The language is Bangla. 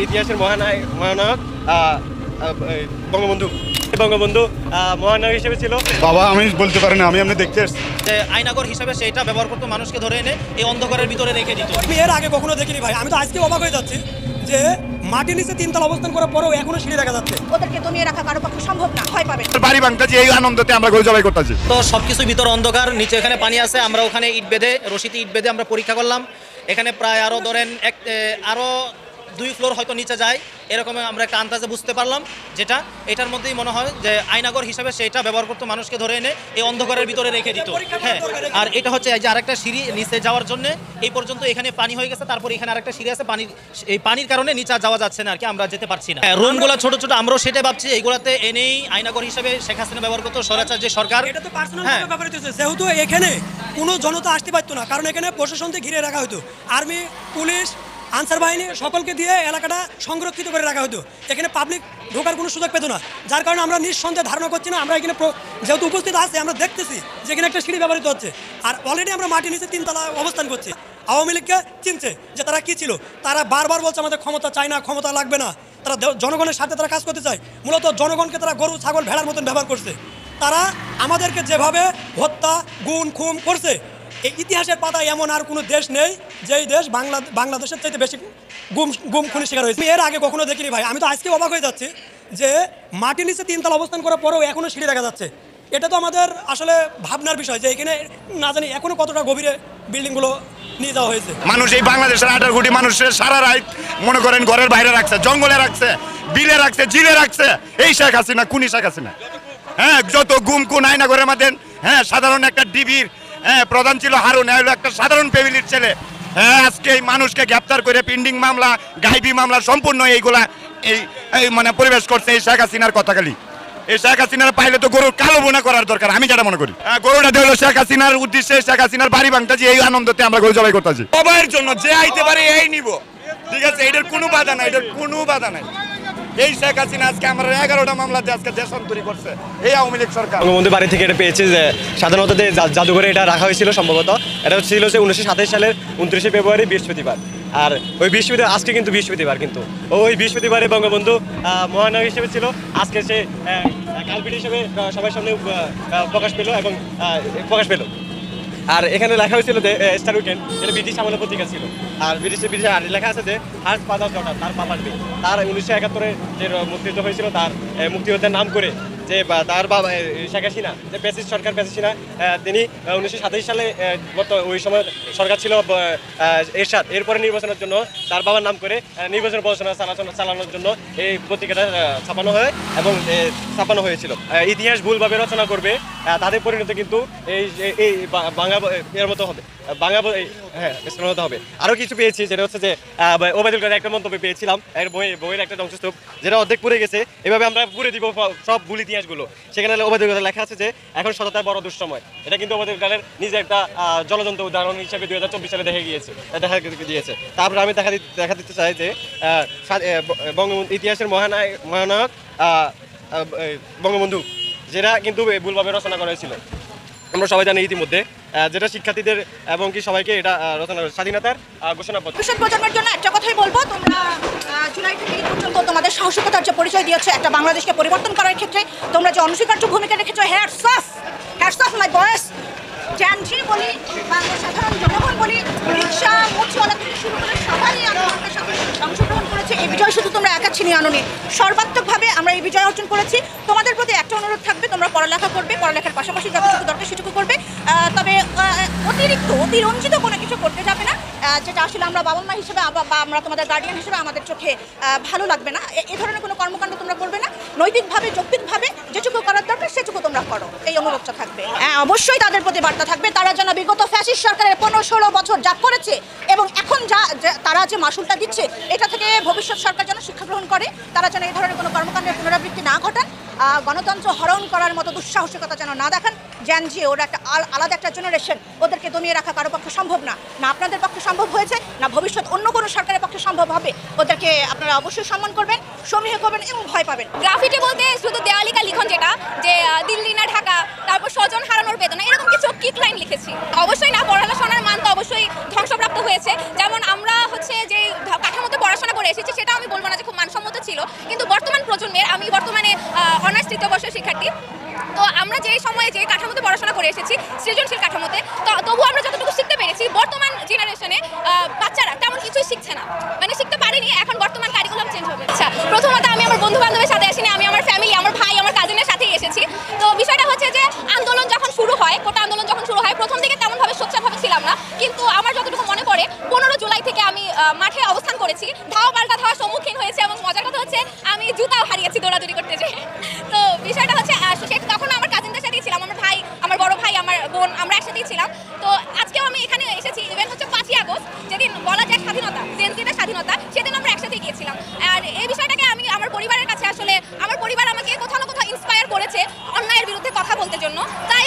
ইতিহাসের মহানায়ক বঙ্গবন্ধু মহানায়ক হিসেবে ছিল। বাবা আমি বলতে পারি না, আমি আপনি দেখতে এসেছি যে আইনাগর হিসেবে সেটা ব্যবহার করতো, মানুষকে ধরে এনে এই অন্ধকারের ভিতরে রেখে দিত। আমি এর আগে কখনো দেখিনি ভাই, আমি তো আজকে অবাক হয়ে যাচ্ছি যে মাটির নিচে তিনতলা অবস্থান করার পরেও এখনো সিঁড়ি দেখা যাচ্ছে। ওদেরকে দমিয়ে রাখা কারো পক্ষে সম্ভব না, ভয় পাবেন। বাড়ি ভাঙতেছি, এই আনন্দতে আমরা গরু জবাই করতেছি। তো সবকিছু ভিতরে অন্ধকার, নিচে এখানে পানি আছে। আমরা ওখানে ইট বেঁধে, রশিতে ইট বেঁধে আমরা পরীক্ষা করলাম। এখানে প্রায় আরো ধরেন আরো 2 ফ্লোর হয়তো নিচে যায়, এরকম আমরা একটা আন্দাজে বুঝতে পারলাম। যেটা এটার মধ্যেই মনে হয় যে আইনাগর হিসাবে সেটা ব্যবহার করতো, মানুষকে ধরে এনে এই অন্ধকারের ভিতরে রেখে দিত। হ্যাঁ, আর এটা হচ্ছে এই যে আরেকটা সিঁড়ি নিচে যাওয়ার জন্য এই পর্যন্ত এখানে পানি হয়ে গেছে, তারপর এখানে আরেকটা সিঁড়ি আছে। এই পানির কারণে নিচে যাওয়া যাচ্ছে না আর কি, আমরা যেতে পারছি না। রুমগুলো ছোট ছোট, আমরাও সেটা ভাবছি এইগুলাতে এনেই আইনাগর হিসাবে শেখ হাসিনা ব্যবহার করতো, স্বৈরাচার যে সরকার। এটা তো পার্সোনাল ব্যাপার হচ্ছে, যেহেতু এখানে কোনো জনতা আসতে পারতো না, কারণ এখানে প্রশাসনকে ঘিরে রাখা হতো, আর্মি, পুলিশ, আনসার বাহিনী সকলকে দিয়ে এলাকাটা সংরক্ষিত করে রাখা হতো। এখানে পাবলিক ঢোকার কোনো সুযোগ পেত না, যার কারণে আমরা নিঃসন্দেহে ধারণা করছি না, আমরা এখানে যেহেতু উপস্থিত আছে আমরা দেখতেছি যে এখানে একটা সিঁড়ি ব্যবহৃত হচ্ছে। আর অলরেডি আমরা মাটির নিচে 3 তলা অবস্থান করছি। আওয়ামী লীগকে চিনছে যে তারা কি ছিল, তারা বারবার বলছে আমাদের ক্ষমতা চাই না, ক্ষমতা লাগবে না, তারা জনগণের সাথে তারা কাজ করতে চায়। মূলত জনগণকে তারা গরু, ছাগল, ভেড়ার মতন ব্যবহার করছে। তারা আমাদেরকে যেভাবে হত্যা, গুম, খুন করছে, এই ইতিহাসের পাতায় এমন আর কোনো দেশ নেই যেই দেশ বাংলাদেশের চাইতে বেশি গুম খুনের শিকার হয়েছে। আমি এর আগে কখনো দেখিনি ভাই, আমি তো আজকে অবাক হয়ে যাচ্ছি যে মাটির নিচে 3 তলা অবস্থান করার পরেও এখনো সিঁড়ি দেখা যাচ্ছে। এটা তো আমাদের আসলে ভাবনার বিষয় যে এখানে না জানি এখনো কতটা গভীরে বিল্ডিংগুলো নিয়ে যাওয়া হয়েছে। মানুষ এই বাংলাদেশের 18 কোটি মানুষের সারা রাত মনে করেন ঘরের বাইরে রাখছে, জঙ্গলে রাখছে, বিলে রাখছে, জিলে রাখছে। এই শেখ হাসিনা, খুনি শেখ হাসিনা। হ্যাঁ, যত গুম খুন আয়নাঘরের মধ্যে, হ্যাঁ, সাধারণ একটা ডিবির প্রধান ছিল হারুন, হলো একটা সাধারণ ফ্যামিলির ছেলে। হ্যাঁ, আজকে এই মানুষকে গ্রেপ্তার করে পিন্ডিং মামলা, গাইবি মামলা সম্পূর্ণ এইগুলা এই মানে পরিবেশ করছে এই শেখ হাসিনার কথাকালি। এই শেখ হাসিনার পাইলে তো গরুর কালো বোনা করার দরকার, আমি যেটা মনে করি। গরুটা দিল শেখ হাসিনার উদ্দেশ্যে, শেখ হাসিনার বাড়ি ভাঙতেছি, এই আনন্দতে আমরা গরু জবাই করতেছি। সবাইয়ের জন্য যে আইতে পারে এই নিব, ঠিক আছে, এটার কোনো বাধা নাই, এটার কোনো বাধা নাই। এই শেখ হাসিনা আজকে আমরা 11টা মামলাতে আজকে দেশান্তরী করছে এই আওয়ামী লীগ সরকার। বঙ্গবন্ধু বাড়ি থেকে এটা পেয়েছে যে সাধারণত জাদুঘরে এটা রাখা হয়েছিল সম্ভবত। এটা ছিল যে 1927 সালের 29শে ফেব্রুয়ারি বৃহস্পতিবার। আর ওই বৃহস্পতিবার, আজকে কিন্তু বৃহস্পতিবার, কিন্তু ওই বৃহস্পতিবারে বঙ্গবন্ধু মহানায়ক হিসেবে ছিল। আজকে সে কালপিট হিসেবে সবার সামনে প্রকাশ পেল। আর এখানে লেখা হয়েছিল যে স্টার উইকেন্ড, এটা ব্রিটিশ আমলের পত্রিকা ছিল। আর ব্রিটিশে লেখা আছে যে হার্স ফাদার্স ডটার, তার বাবার মেয়ে। তার 1971-এ যে মুক্তিযুদ্ধ হয়েছিল, তার মুক্তিযুদ্ধের নাম করে যে তার বাবা শেখ হাসিনা, যে প্যাসিস্ট সরকার, তিনি 1927 সালে ওই সময় সরকার ছিল এরশাদ, এরপরে নির্বাচনের জন্য তার বাবার নাম করে নির্বাচন প্রচারণা চালানোর জন্য এই পত্রিকাটা ছাপানো হয়েছিল। ইতিহাস ভুলভাবে রচনা করবে, তাদের পরিণতি কিন্তু এই বাংলা এর মতো হবে, হতে হবে। আরও কিছু পেয়েছি, যেটা হচ্ছে যে ওবায়দুল কাদের একটা মন্তব্য পেয়েছিলাম বইয়ের একটা ধ্বংসস্তূপ, যেটা অর্ধেক পুড়ে গেছে। এভাবে আমরা পুড়ে দিব সব ভুল ইতিহাসগুলো। সেখানে ওবায়দুল কাদের লেখা আছে যে এখন সততার বড় দুঃসময়। এটা কিন্তু ওবায়দুল কাদের নিজে একটা জ্বলন্ত উদাহরণ হিসেবে 2024 সালে দেখা দিয়েছে। তারপরে আমি দেখা দিতে চাই যে বঙ্গবন্ধু ইতিহাসের মহানায়ক বঙ্গবন্ধু, যেটা কিন্তু ভুলভাবে রচনা করা হয়েছিল। আমরা সবাই জানি ইতিমধ্যে, যেটা শিক্ষার্থীদের এবং কি সবাইকে এটা রচনা স্বাধীনতার ঘোষণাপত্র। ভবিষ্যৎ প্রজন্মের জন্য একটা কথাই বলবো, তোমরা জুলাই থেকে এই পর্যন্ত তোমাদের সাহসিকতার যে পরিচয় দিয়েছো একটা বাংলাদেশকে পরিবর্তন করার ক্ষেত্রে, তোমরা যে অনস্বীকার্য ভূমিকা রেখেছো, হ্যাটস অফ মাই বয়েস। জ্যানজি বলি, বাংলার সাধারণ জনগণ বলি, রিক্সা, মোচওয়ালা থেকে শুরু করে সবাই আন্দোলনের সাথে অংশগ্রহণ করেছে। এই বিজয় শুধু তোমরা একা ছিনিয়ে আনোনি, সর্বাত্মকভাবে আমরা এই বিজয় অর্জন করেছি। তোমাদের প্রতি একটা অনুরোধ থাকবে, তোমরা পড়ালেখা করবে, পড়ালেখার পাশাপাশি যতটুকু দরকার সেটুকু করবে। তবে অতিরঞ্জিত কোনো কিছু করতে যাবে না, যেটা আসলে আমরা বাবা মা হিসেবে বা আমরা তোমাদের গার্ডিয়ান হিসেবে আমাদের চোখে ভালো লাগবে না। এই ধরনের কোনো কর্মকাণ্ড তোমরা করবে না। নৈতিকভাবে, যৌক্তিকভাবে যেটুকু করার দরকার সেটুকু তোমরা করো, এই অনুরোধটা থাকবে। অবশ্যই তাদের প্রতি বার্তা থাকবে, তারা যেন বিগত ফ্যাসিস্ট সরকারের 15-16 বছর যা করেছে এবং এখন তারা যে মাসুলটা দিচ্ছে, এটা থেকে ভবিষ্যৎ সরকার যেন শিক্ষা গ্রহণ করে, তারা যেন এই ধরনের কোনো কর্মকাণ্ডের পুনরাবৃত্তি না ঘটান, গণতন্ত্র হরণ করার মতো দুঃসাহসিকতা যেন না দেখান। জ্ঞানজি ওরা একটা আলাদা একটা জেনারেশন, ওদেরকে দমিয়ে রাখা কারো পক্ষে সম্ভব না, না আপনাদের পক্ষে সম্ভব হয়েছে, না ভবিষ্যৎ অন্য কোনো সরকারের পক্ষে সম্ভব হবে। ওদেরকে আপনারা অবশ্যই সম্মান করবেন, সমীহ করবেন এবং ভয় পাবেন। গ্রাফিটি বলতে শুধু দেওয়ালিকা লিখন, যেটা যে দিল্লি না ঢাকা, তারপর স্বজন হারানোর বেদনা, এরকম কিছু কিক লাইন লিখেছি। অবশ্যই না, পড়াশোনার মান তো অবশ্যই ধ্বংসপ্রাপ্ত হয়েছে। যেমন আমরা হচ্ছে যে কাঠামোতে পড়াশোনা করে করে এসেছি সেটা আমি বলবো না যে খুব মানসম্মত ছিল, কিন্তু বর্তমান প্রজন্মের, আমি বর্তমানে অনার্স তৃতীয় বর্ষের শিক্ষার্থী, তো আমরা যে সময়ে যে কাঠামোতে পড়াশোনা করে এসেছি সৃজনশীল কাঠামোতে, তো তবু আমরা যতটুকু শিখতে পেরেছি, বর্তমান জেনারেশনে বাচ্চারা তেমন কিছুই শিখছে না, মানে শিখতে পারেনি। এখন বর্তমান কারিকুলাম চেঞ্জ হবে। আচ্ছা, প্রথমত আমি আমার বন্ধু বান্ধবের সাথে আসিনি, আমি আমার ফ্যামিলি, আমার ভাই, আমার কাজিনের সাথেই এসেছি। তো বিষয়টা হচ্ছে যে আন্দোলন যখন শুরু হয়, কোটা আন্দোলন যখন শুরু হয়, প্রথম দিকে তেমনভাবে সোচ্চারভাবে ছিলাম না, কিন্তু আমার যতটুকু মনে পড়ে 15 জুলাই থেকে আমি মাঠে অবস্থান করেছি, ধাওয়া পাল্টা ধাওয়ার সম্মুখীন হয়েছে, এবং মজার কথা হচ্ছে আমি জুতাও হারিয়েছি দৌড়াদৌড়ি করতে যেয়ে। তো বিষয়টা হচ্ছে তখন আমার কাজিনদের সাথেই ছিলাম, আমার ভাই, আমার বড় ভাই, আমার বোন, আমরা একসাথেই ছিলাম। তো আজকেও আমি এখানে এসেছি, ইভেন হচ্ছে 5ই আগস্ট, যেদিন বলা যায় স্বাধীনতা, জেনজিদের স্বাধীনতা, সেদিন আমরা একসাথেই গিয়েছিলাম। আর এই বিষয়টাকে আমি আমার পরিবারের কাছে, আসলে আমার পরিবার আমাকে কোথাও না কোথাও ইন্সপায়ার করেছে অন্যায়ের বিরুদ্ধে কথা বলতে জন্য, তাই